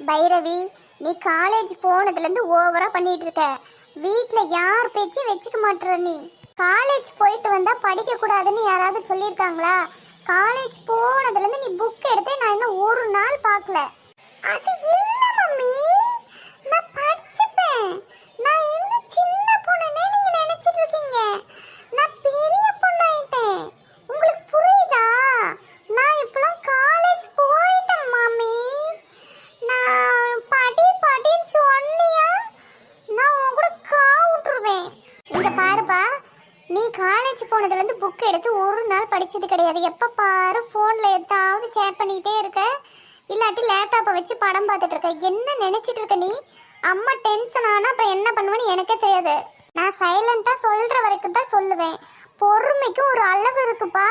பைரவி, நீ காலேஜ் போனதுலேருந்து ஓவரா பண்ணிட்டு இருக்க. வீட்டில் யார் பேச்சையும் வச்சுக்க மாட்டுற. நீ காலேஜ் போயிட்டு வந்தா படிக்க கூடாதுன்னு யாராவது சொல்லியிருக்காங்களா? காலேஜ் போனதுலேருந்து நீ புக் எடுத்து நான் இன்னும் ஒரு நாள் பார்க்கல. அது இல்ல மம்மி, நான் படிச்சுப்பேன். நான் இன்னும் சின்ன பொண்ணுனே நீங்க நினைச்சிட்டு இருக்கீங்க. நான் பெரிய பொண்ணாயிட்டேன். உங்களுக்கு புரியுதா? நான் இப்பலாம் காலேஜ் போயிட்டேன் மாமி. நான் படின்னு சொன்னியா நான் உன் கூட காவுட்டுருவேன். இங்க பாருப்பா, நீ காலேஜ் போனதுலேருந்து புக் எடுத்து ஒரு நாள் படிச்சது கிடையாது. எப்போ பாரு ஃபோனில் ஏதாவது சேட் பண்ணிக்கிட்டே இருக்க, இல்லாட்டி லேப்டாப்பை வச்சு படம் பார்த்துட்டு இருக்க. என்ன நினைச்சிட்டு இருக்க நீ? அம்மா டென்ஷன் ஆனால் அப்புறம் என்ன பண்ணுவேன்னு எனக்கே தெரியாது. நான் சைலண்டாக சொல்கிற வரைக்கும் தான் சொல்லுவேன். பொறுமைக்கு ஒரு அளவு இருக்குப்பா.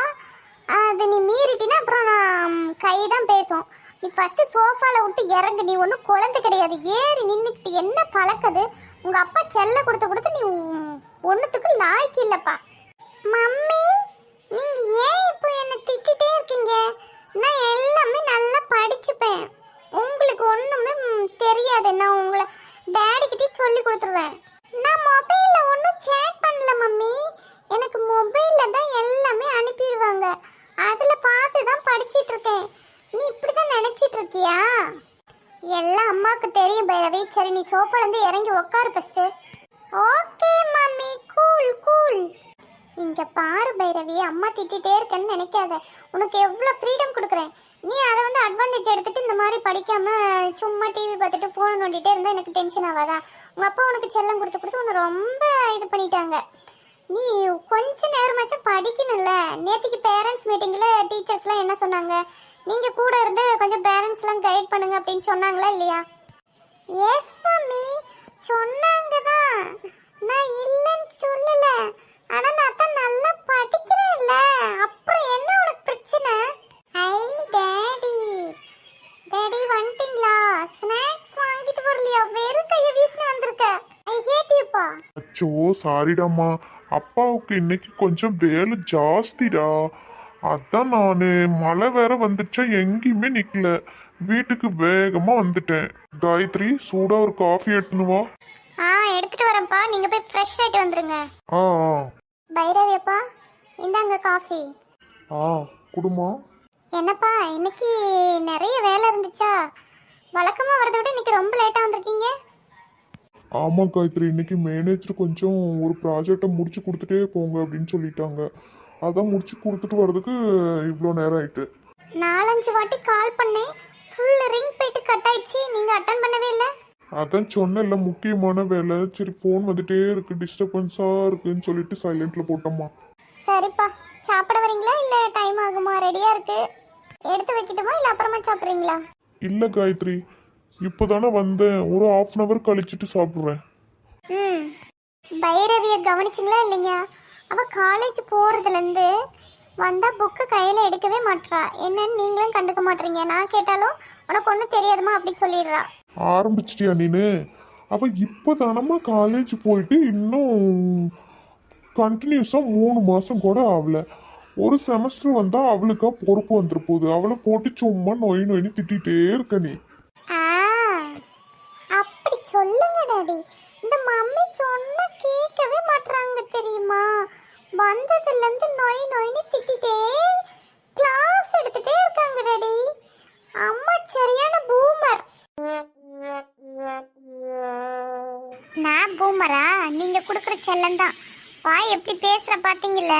அது நீ மீறிட்டினா அப்புறம் நான் கை தான் பேசும். நீ ஃபஸ்ட்டு சோஃபாவில் விட்டு இறங்கு. நீ ஒன்றும் குழந்தை கிடையாது. ஏறி நின்றுட்டு என்ன பழக்கது? உங்கள் அப்பா செல்ல கொடுத்து நீ ஒன்றுத்துக்கு லாய்க்கு இல்லைப்பா. மம்மி, நீங்கள் ஏன் இப்போ என்னை திட்டிகிட்டே இருக்கீங்க? நான் எல்லாமே நல்லா படிச்சுப்பேன். உங்களுக்கு ஒன்றுமே தெரியாது. நான் உங்களை டேடிக்கிட்டே சொல்லி கொடுத்துருவேன். நான் மொபைலில் ஒன்றும் சேட் பண்ணல மம்மி. எனக்கு மொபைலில் தான் எல்லாமே அனுப்பிடுவாங்க. அதில் பார்த்து தான் படிச்சிட்டு இருக்கேன். நீ இப்படி தான் நினச்சிட்டு இருக்கியா? எல்லாம் அம்மாவுக்கு தெரியும் பைரவி. சரி, நீ சோஃபாலேருந்து இறங்கி உட்காரு first. Okay mummy, cool cool. இங்கே பாரு பைரவி, அம்மா திட்டிகிட்டே இருக்கேன்னு நினைக்காத. உனக்கு எவ்வளோ ஃப்ரீடம் கொடுக்குறேன். நீ அதை வந்து அட்வான்டேஜ் எடுத்துகிட்டு இந்த மாதிரி படிக்காமல் சும்மா டிவி பார்த்துட்டு ஃபோன் நோண்டிகிட்டே இருந்தால் எனக்கு டென்ஷன் ஆகாதா? உங்கள் அப்பா உனக்கு செல்லம் கொடுத்து உன்னை ரொம்ப இது பண்ணிட்டாங்க. நீ கொஞ்ச நேரமாச்சும் படிக்கணும்ல. நேற்றுக்கு பேரண்ட்ஸ் மீட்டிங்கில் டீச்சர்ஸ்லாம் என்ன சொன்னாங்க? நீங்கள் கூட இருந்து கொஞ்சம் பேரண்ட்ஸ்லாம் கைட் பண்ணுங்க அப்படின்னு சொன்னாங்களா இல்லையா? எஸ் மம்மி, சொன்னாங்க தான். நான் இல்லைன்னு சொல்லலை. ஆனால் நான் தான் நல்லா படிக்கிறேன்ல. அப்புறம் என்ன உனக்கு பிரச்சனை? ஐ டேடி, டேடி வந்துட்டீங்களா? ஸ்நாக்ஸ் வாங்கிட்டு வரலையா? வெறும் கையை வீசினு வந்திருக்க. ஐ ஹேட் யூப்பா. அச்சோ சாரிடாம்மா, அப்பாவுக்கு இன்னைக்கு கொஞ்சம் வேலை ஜாஸ்திடா. அதான் நான் மழை வேற வந்துச்சா எங்கேயுமே நிக்கல. வீட்டுக்கு வேகமா வந்துட்டேன். காயத்ரி, சூடா ஒரு காஃபி எடுத்துன்னு வா. எடுத்துட்டு வரேன்ப்பா. நீங்க போய் ஃப்ரெஷ் ஆயிட்டு வந்துருங்க. ஆ பைரவியப்பா, இந்தாங்க காஃபி. குடுமா. என்னப்பா இன்னைக்கு நிறைய வேலை இருந்துச்சா? வழக்கமா வரதை விட இன்னைக்கு ரொம்ப லேட்டா வந்திருக்கீங்க. ஆமா காயத்ரி, இன்னைக்கு மேனேஜர் கொஞ்சம் ஒரு ப்ராஜெக்டை முடிச்சு கொடுத்துட்டே போங்க அப்படின்னு சொல்லிட்டாங்க. அதான் முடிச்சு கொடுத்துட்டு வர்றதுக்கு இவ்வளோ நேரம் ஆயிட்டு. 4-5 வாட்டி கால் பண்ணேன். ஃபுல் ரிங் போயிட்டு கட் ஆயிடுச்சு. நீங்க அட்டன் பண்ணவே இல்லை. அதான் சொன்னேன்ல, முக்கியமான வேலை. சரி, ஃபோன் வந்துட்டே இருக்கு, டிஸ்டர்பன்ஸா இருக்குன்னு சொல்லிட்டு சைலண்ட்ல போட்டோம்மா. சரிப்பா, சாப்பிட வரீங்களா இல்ல டைம் ஆகுமா? ரெடியா இருக்கு, எடுத்து வைக்கட்டுமா இல்ல அப்புறமா சாப்பிடுறீங்களா? இல்ல காயத்ரி, இப்போதானே வந்தேன். ஒரு 1/2 hour கழிச்சிட்டு சாப்பிடுறேன். பைரவியை கவனிச்சிங்களா இல்லைங்க? அவ காலேஜ் போறதுலேருந்து வந்தா புக்கு கையில எடுக்கவே மாட்றா. என்னன்னு நீங்களும் கண்டுக்க மாட்டீங்க. நான் கேட்டாலும் உனக்கு ஒன்றும் தெரியாதுமா அப்படி சொல்லிடுறா. ஆரம்பிச்சிட்டியா நீனு? அவ இப்போதானமா காலேஜ் போயிட்டு இன்னும் கண்டினியூஸா 3 மாசம் கூட ஆகல. ஒரு செமஸ்டர் வந்தா அவளுக்கா பொறுப்பு வந்துரு போகுது. அவளை போட்டு சும்மா நொயின்னு திட்டிகிட்டே இருக்க நீ. அப்படி சொல்லுங்க டாடி. இந்த மம்மி சொன்னா கேட்கவே மாட்றாங்க தெரியுமா? வந்ததுல இருந்து நொயின்னு திட்டிட்டே கிளாஸ் எடுத்துட்டே இருக்காங்க டாடி. அம்மா சரியான பூமர். நான் பூமரா? நீங்க குடுக்குற செல்லம் தான். வாய் எப்படி பேசுற பாத்தீங்கல்ல?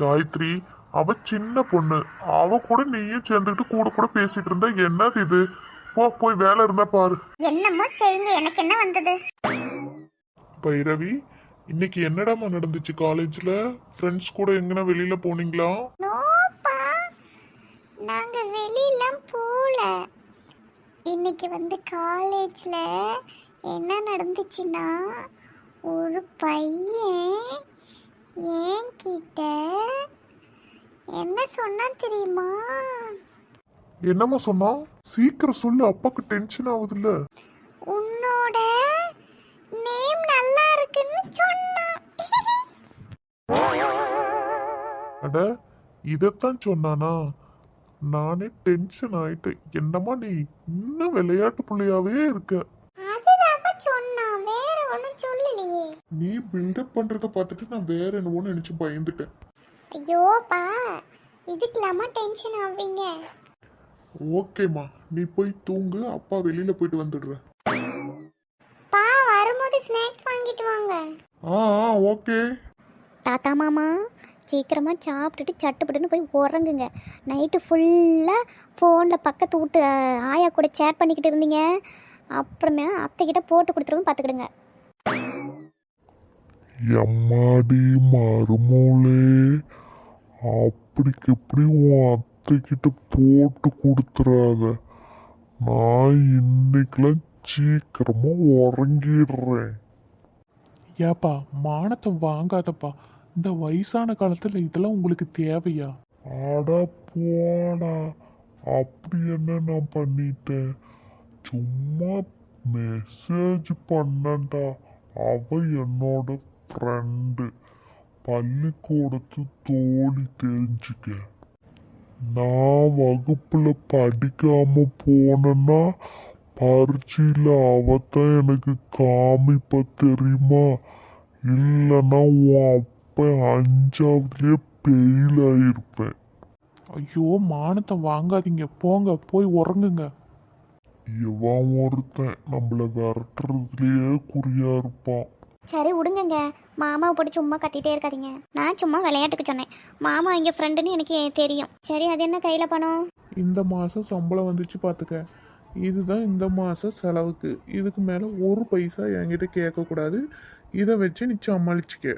காயத்ரி, அவ சின்ன பொண்ணு. அவ கூட நீயும் சேர்ந்துட்டு கூட பேசிட்டு இருந்தா என்னது இது? போய் வேலை இருந்தா பாரு. என்னமோ செய்யுங்க, எனக்கு என்ன வந்தது? பைரவி, இன்னைக்கு என்னடாமா நடந்துச்சு காலேஜ்ல? ஃப்ரெண்ட்ஸ் கூட எங்கனா வெளியில போனீங்களா? நோப்பா, நாங்க வெளியெல்லாம் போல. இன்னைக்கு வந்து காலேஜ்ல என்ன நடந்துச்சுன்னா, ஒரு பையன் என்கிட்ட என்ன சொன்னான் தெரியுமா? என்னம்மா சொன்னா? சீக்கிரம் சொல்லு, அப்பாக்கு டென்ஷன் ஆகுதுல்ல. உன்னோட நேம் நல்லா இருக்குன்னு சொன்னான். அட, இதத்தான் சொன்னானா? நானே டென்ஷன் ஆயிட்டேன். என்னம்மா நீ இன்னும் விளையாட்டு பிள்ளையாவே இருக்க. அதுதான் சொன்னா, வேற ஒண்ணும் சொல்லலையே. நீ பில்டப் பண்றத பார்த்துட்டு நான் வேற என்னவோ நினைச்சு பயந்துட்டேன். ஐயோப்பா, இதுக்கெல்லாமா டென்ஷன் ஆவீங்க? ஓகேம்மா, நீ போய் தூங்கு. அப்பா வெளியில போயிட்டு வந்துடுறேன். பா, வரும்போது ஸ்நாக்ஸ் வாங்கிட்டு வாங்க. ஓகே. தாத்தா மாமா, சீக்கிரமாக சாப்பிட்டுட்டு சட்டுப்பட்டுன்னு போய் உறங்குங்க. நைட்டு ஃபுல்லாக ஃபோனில் பக்கத்து வீட்டு ஆயா கூட சேட் பண்ணிக்கிட்டு இருந்தீங்க. அப்புறமே அத்தைக்கிட்ட போட்டு கொடுத்துருவோம், பார்த்துக்கிடுங்க. எம்மாடி மருமூளே, அப்படிக்கு எப்படி உன் அத்தைக்கிட்ட போட்டு கொடுத்துறாத. நான் இன்னைக்கெல்லாம் சீக்கிரமா உறங்கிடுறேன். ஏப்பா மானத்தை வாங்காதப்பா. இந்த வயசான காலத்தில் இதெல்லாம் உங்களுக்கு தேவையா? அட போடா, அப்படி என்ன நான் பண்ணிட்டேன்? சும்மா மெசேஜ் பண்ணண்டா. அவ என்னோட ஃப்ரெண்டு, பள்ளிக்கூடத்து தோழி, தெரிஞ்சுக்க. நான் வகுப்புல படிக்காம போனேன்னா பரீட்சையில் அவத்தான் எனக்கு காமிப்ப, தெரியுமா? இல்லைன்னா உன் அப்ப 5வதுலயே பெயில் ஆயிருப்பேன். ஐயோ மானத்தை வாங்காதீங்க, போங்க போய் உறங்குங்க. இவன் ஒருத்தன் நம்மள விரட்டுறதுலயே குறியா இருப்பான். சரி விடுங்கங்க, மாமாவை போட்டு சும்மா கத்திட்டே இருக்காதீங்க. நான் சும்மா விளையாட்டுக்கு சொன்னேன். மாமா எங்கள் ஃப்ரெண்டுன்னு எனக்கு தெரியும். சரி, அது என்ன கையில் பணம்? இந்த மாதம் சம்பளம் வந்துச்சு பார்த்துக்க. இதுதான் இந்த மாதம் செலவுக்கு. இதுக்கு மேலே ஒரு பைசா என்கிட்ட கேட்கக்கூடாது. இதை வச்சு நீ சமாளிச்சுக்க.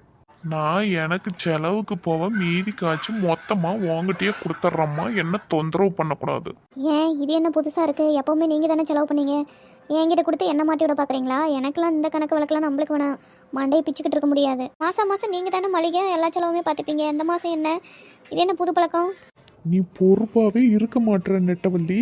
நான் எனக்கு செலவுக்கு போக மீதி காய்ச்சி மொத்தமாக உங்ககிட்டயே கொடுத்துட்றம்மா. என்ன தொந்தரவு பண்ணக்கூடாது. ஏன் இது என்ன புதுசாக இருக்குது? எப்போவுமே நீங்கள் தானே செலவு பண்ணீங்க. என்கிட்ட கொடுத்து என்ன மாட்டி விட பார்க்குறீங்களா? எனக்கெல்லாம் இந்த கணக்கு வழக்கெல்லாம் நம்மளுக்கு வேணாம். மண்டையை பிச்சுக்கிட்டு இருக்க முடியாது. மாதம் மாதம் நீங்கள் தானே மளிகை எல்லா செலவுமே பார்த்துப்பீங்க. இந்த மாதம் என்ன இது? என்ன புது பழக்கம்? நீ பொறுப்பாகவே இருக்க மாட்டேற நெட்டவள்ளி.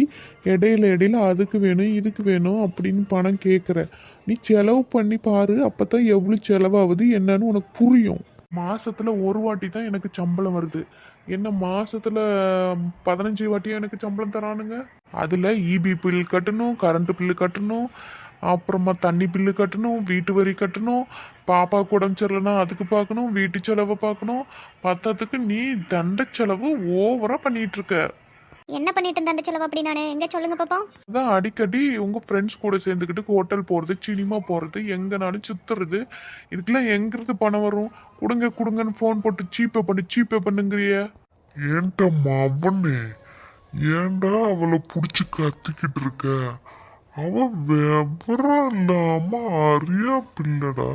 இடையில அதுக்கு வேணும் இதுக்கு வேணும் அப்படின்னு பணம் கேட்குற. நீ செலவு பண்ணி பாரு, அப்போ தான் எவ்வளோ செலவாகுது என்னன்னு உனக்கு புரியும். மாசத்துல ஒரு வாட்டி தான் எனக்கு சம்பளம் வருது. என்ன மாசத்துல 15 வாட்டியும் எனக்கு சம்பளம் தரானுங்க. அதுல இபி பில் கட்டணும், கரண்ட் பில்லு கட்டணும், அப்புறமா தண்ணி பில்லு கட்டணும், வீட்டு வரி கட்டணும், பாப்பா உடம்பு சரியில்லைன்னா அதுக்கு பார்க்கணும், வீட்டு செலவை பார்க்கணும். பத்தத்துக்கு நீ தண்ட செலவு ஓவரா பண்ணிட்டு இருக்க. என்ன பண்ணிட்டு இருந்தாண்ட செலவு அப்படி? நானே எங்கே சொல்லுங்க பாப்பா. அதான் அடிக்கடி உங்க ஃப்ரெண்ட்ஸ் கூட சேர்ந்துக்கிட்டு ஹோட்டல் போறது, சினிமா போறது, எங்கனாலும் சுத்துறது. இதுக்கெல்லாம் எங்கிருந்து பணம் வரும்? கொடுங்க கொடுங்கன்னு ஃபோன் போட்டு சீப்பே பண்ணுங்கிறிய. ஏன்டா மவனே, ஏன்டா அவளை புடிச்சு கத்திக்கிட்டு இருக்க? அவ விவரம் இல்லாம அறியா பிள்ளடா.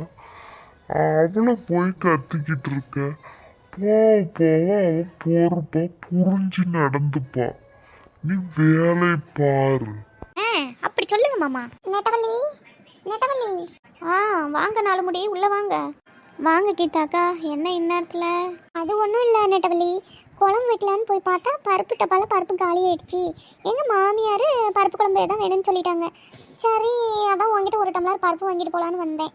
அவளை போய் கத்திக்கிட்டு இருக்க. போக போக அவ பொறுப்பா புரிஞ்சு நடந்துப்பா. நீ வேலை பாரு. அப்படி சொல்லுங்க மாமா. நெட்டவள்ளி, நெட்டவள்ளி, வாங்க நாலு முடி, உள்ள வாங்க. வாங்க கீதாக்கா, என்ன இந்நேரத்தில்? அது ஒன்றும் இல்லை நெட்டவள்ளி, குழம்பு வைக்கலான்னு போய் பார்த்தா பருப்பு டப்பால பருப்பு காலி ஆயிடுச்சு. எங்கள் மாமியார் பருப்பு குழம்பு தான் வேணும்னு சொல்லிட்டாங்க. சரி, அதான் உங்ககிட்ட ஒரு டம்ளர் பருப்பு வாங்கிட்டு போகலான்னு வந்தேன்.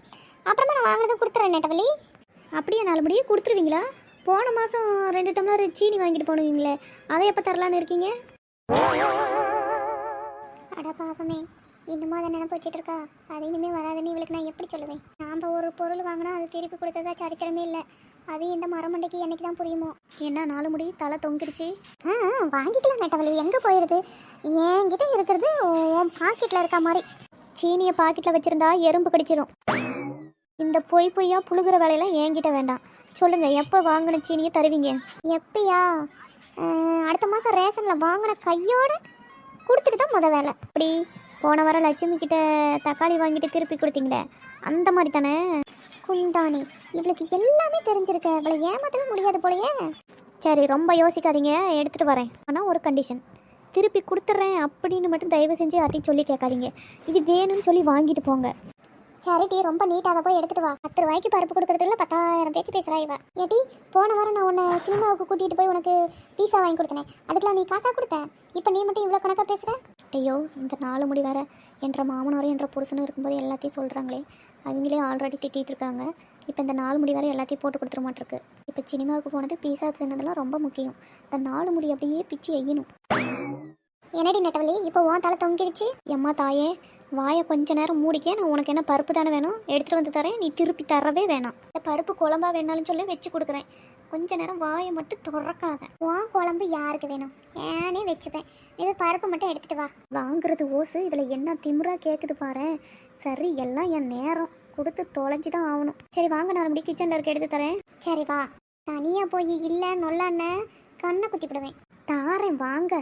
அப்புறமா நான் வாங்கினதை கொடுத்துறேன் நெட்டவள்ளி. அப்படியே நாலு முடியே கொடுத்துருவீங்களா? போன மாதம் 2 டம்ளர் சீனி வாங்கிட்டு போனீங்களே, அதை எப்போ தரலான்னு இருக்கீங்க? அட பாப்பமே, இன்னும் அதை நினைப்பு வச்சுட்டு இருக்கா. அது இனிமேல் வராதுன்னு இவளுக்கு நான் எப்படி சொல்லுவேன்? நாம் ஒரு பொருள் வாங்கினா அது திருப்பி கொடுத்ததா சரித்திரமே இல்லை. அது இந்த மரமண்டைக்கு என்னைக்கு தான் புரியுமோ? என்ன நாலு முடி தலை தொங்கிடுச்சு. வாங்கிக்கலாம் நெட்டவள்ளி, எங்கே போயிடுது? என்கிட்ட இருக்கிறது உன் பாக்கெட்டில் இருக்க மாதிரி. சீனியை பாக்கெட்டில் வச்சுருந்தா எறும்பு கடிச்சிடும். இந்த பொய்யா புழுகிற வேலையெல்லாம் என்கிட்ட வேண்டாம். சொல்லுங்கள், எப்போ வாங்கின சீனியை தருவீங்க? எப்பயா? அடுத்த மாதம் ரேஷனில் வாங்கின கையோடு கொடுத்துட்டு தான் முத வேலை. அப்படி போன வாரம் லட்சுமி கிட்ட தக்காளி வாங்கிட்டு திருப்பி கொடுத்தீங்களே, அந்த மாதிரி தானே? குந்தாணி, இவளுக்கு எல்லாமே தெரிஞ்சிருக்க. இவளை ஏமாற்றவே முடியாது போலையே. சரி, ரொம்ப யோசிக்காதீங்க, எடுத்துகிட்டு வரேன். ஆனால் ஒரு கண்டிஷன், திருப்பி கொடுத்துட்றேன் அப்படின்னு மட்டும் தயவு செஞ்சு யார்ட்டையும் சொல்லி கேட்காதீங்க. இது வேணும்னு சொல்லி வாங்கிட்டு போங்க. சரிட்டி, ரொம்ப நீட்டாக போய் எடுத்துகிட்டு வா. 10 ரூபாய்க்கு பருப்பு கொடுக்குறதுல 10,000 பேச்சு பேசுகிறா இவ. ஏட்டி, போன வாரம் நான் உன்னை சினிமாவுக்கு கூட்டிகிட்டு போய் உனக்கு பீஸா வாங்கி கொடுத்தேனே, அதுக்கெல்லாம் நீ காசாக கொடுத்த. இப்போ நீ மட்டும் இவ்வளோ கணக்காக பேசுகிற? ஐயோ இந்த 4 முடி வேற என்ற மாமனாரும் என்ற புருஷனும் இருக்கும்போது எல்லாத்தையும் சொல்கிறாங்களே, அவங்களே ஆல்ரெடி திட்டிகிட்டு இருக்காங்க. இப்போ இந்த 4 முடி வேற எல்லாத்தையும் போட்டு கொடுத்துட மாட்டிருக்கு. இப்போ சினிமாவுக்கு போனது பீஸா தின்னதெல்லாம் ரொம்ப முக்கியம். இந்த 4 முடி அப்படியே பிச்சு எய்யணும். என்னடி நெட்டவழி இப்போ உன் தலை தொங்கிடுச்சு? எம்மா தாயே, வாயை கொஞ்ச நேரம் மூடிக்க. நான் உனக்கு என்ன பருப்பு தானே வேணும், எடுத்துகிட்டு வந்து தரேன். நீ திருப்பி தரவே வேணாம். இந்த பருப்பு குழம்பா வேணாலும் சொல்லி வச்சு கொடுக்குறேன். கொஞ்ச நேரம் வாயை மட்டும் துறக்காத. உன் குழம்பு யாருக்கு வேணும்? ஏனே வச்சுப்பேன். இது பருப்பு மட்டும் எடுத்துட்டு வா. வாங்குறது ஓசு, இதில் என்ன திமிரா கேட்குது பாரு. சரி, எல்லாம் என் நேரம் கொடுத்து தொலைஞ்சி தான் ஆகணும். சரி வாங்க, 4 மணி கிச்சனில் இருக்க எடுத்து தரேன். சரி வா. தனியாக போய் இல்லை நொல்லான்னு கண்ணை குத்திவிடுவேன். தாரேன் வாங்க.